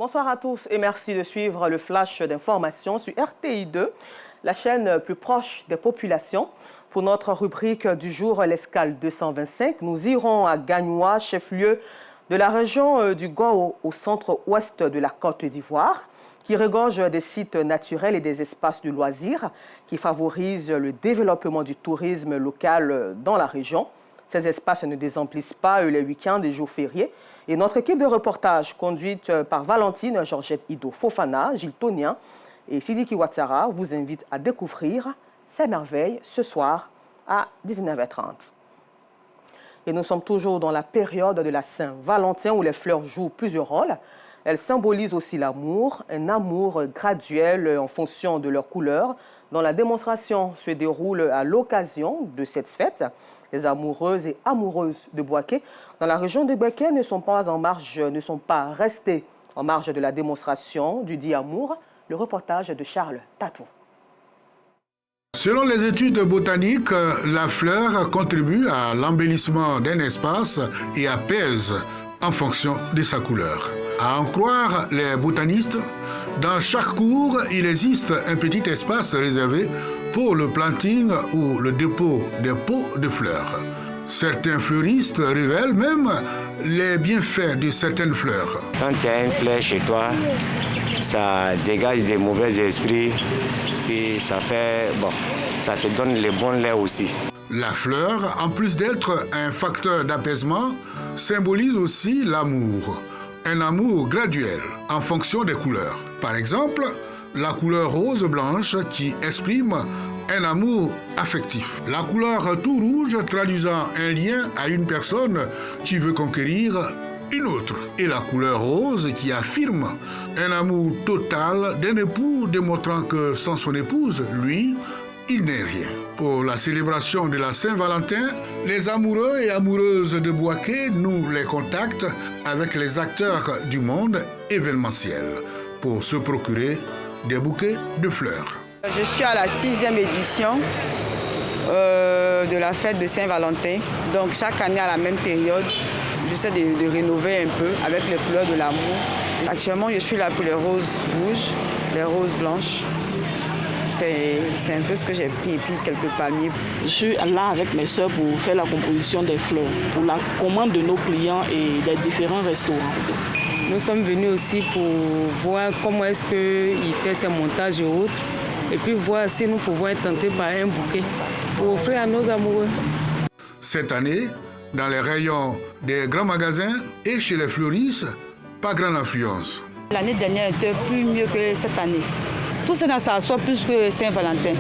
Bonsoir à tous et merci de suivre le flash d'information sur RTI2, la chaîne plus proche des populations. Pour notre rubrique du jour, l'escale 225, nous irons à Gagnoa, chef-lieu de la région du Gao au centre-ouest de la Côte d'Ivoire, qui regorge des sites naturels et des espaces de loisirs qui favorisent le développement du tourisme local dans la région. Ces espaces ne désemplissent pas les week-ends et jours fériés. Et notre équipe de reportage, conduite par Valentine, Georgette Ido Fofana, Gilles Tonien et Sidiki Ouattara, vous invite à découvrir ces merveilles ce soir à 19h30. Et nous sommes toujours dans la période de la Saint-Valentin où les fleurs jouent plusieurs rôles. Elles symbolisent aussi l'amour, un amour graduel en fonction de leur couleur, dont la démonstration se déroule à l'occasion de cette fête. Les amoureuses et amoureuses de Bouaké dans la région de Bouaké ne sont pas restés en marge de la démonstration du dit amour. Le reportage de Charles Tatou. Selon les études botaniques, la fleur contribue à l'embellissement d'un espace et apaise en fonction de sa couleur. À en croire les botanistes, dans chaque cour, il existe un petit espace réservé pour le planting ou le dépôt des pots de fleurs. Certains fleuristes révèlent même les bienfaits de certaines fleurs. Quand il y a une fleur chez toi, ça dégage des mauvais esprits, puis ça te donne les bons laits aussi. La fleur, en plus d'être un facteur d'apaisement, symbolise aussi l'amour. Un amour graduel en fonction des couleurs. Par exemple, la couleur rose blanche qui exprime un amour affectif. La couleur tout rouge traduisant un lien à une personne qui veut conquérir une autre. Et la couleur rose qui affirme un amour total d'un époux démontrant que sans son épouse, lui, il n'est rien. Pour la célébration de la Saint-Valentin, les amoureux et amoureuses de Bouaké nouent les contacts avec les acteurs du monde événementiel pour se procurer des bouquets de fleurs. Je suis à la 6e édition de la fête de Saint-Valentin. Donc chaque année à la même période, j'essaie de rénover un peu avec les couleurs de l'amour. Actuellement, je suis là pour les roses rouges, les roses blanches. C'est un peu ce que j'ai pris et puis quelques palmiers. Je suis là avec mes soeurs pour faire la composition des fleurs, pour la commande de nos clients et des différents restaurants. Nous sommes venus aussi pour voir comment est-ce qu'il fait ses montages et autres. Et puis voir si nous pouvons être tentés par un bouquet pour offrir à nos amoureux. Cette année, dans les rayons des grands magasins et chez les fleuristes, pas grande influence. L'année dernière était plus mieux que cette année. Tout cela s'assoit plus que Saint-Valentin.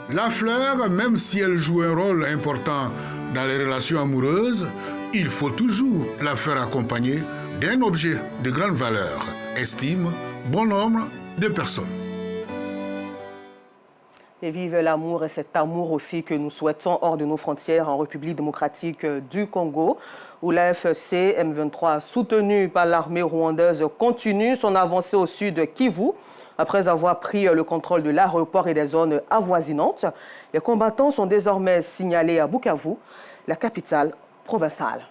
La fleur, même si elle joue un rôle important dans les relations amoureuses, il faut toujours la faire accompagner d'un objet de grande valeur, estime bon nombre de personnes. Et vive l'amour et cet amour aussi que nous souhaitons hors de nos frontières en République démocratique du Congo, où l'AFC M23, soutenu par l'armée rwandaise, continue son avancée au sud de Kivu. Après avoir pris le contrôle de l'aéroport et des zones avoisinantes, les combattants sont désormais signalés à Bukavu, la capitale provinciale.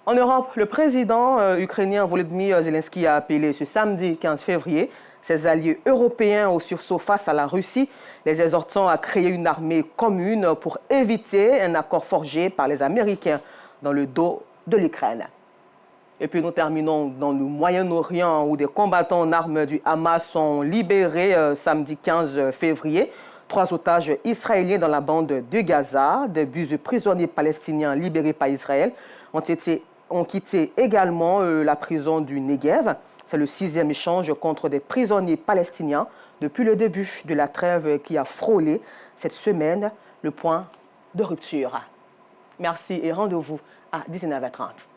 En Europe, le président ukrainien Volodymyr Zelensky a appelé ce samedi 15 février ses alliés européens au sursaut face à la Russie, les exhortant à créer une armée commune pour éviter un accord forgé par les Américains dans le dos de l'Ukraine. Et puis nous terminons dans le Moyen-Orient où des combattants en armes du Hamas sont libérés samedi 15 février. 3 otages israéliens dans la bande de Gaza, des bus de prisonniers palestiniens libérés par Israël ont quitté également la prison du Negev. C'est le 6e échange contre des prisonniers palestiniens depuis le début de la trêve qui a frôlé cette semaine le point de rupture. Merci et rendez-vous à 19h30.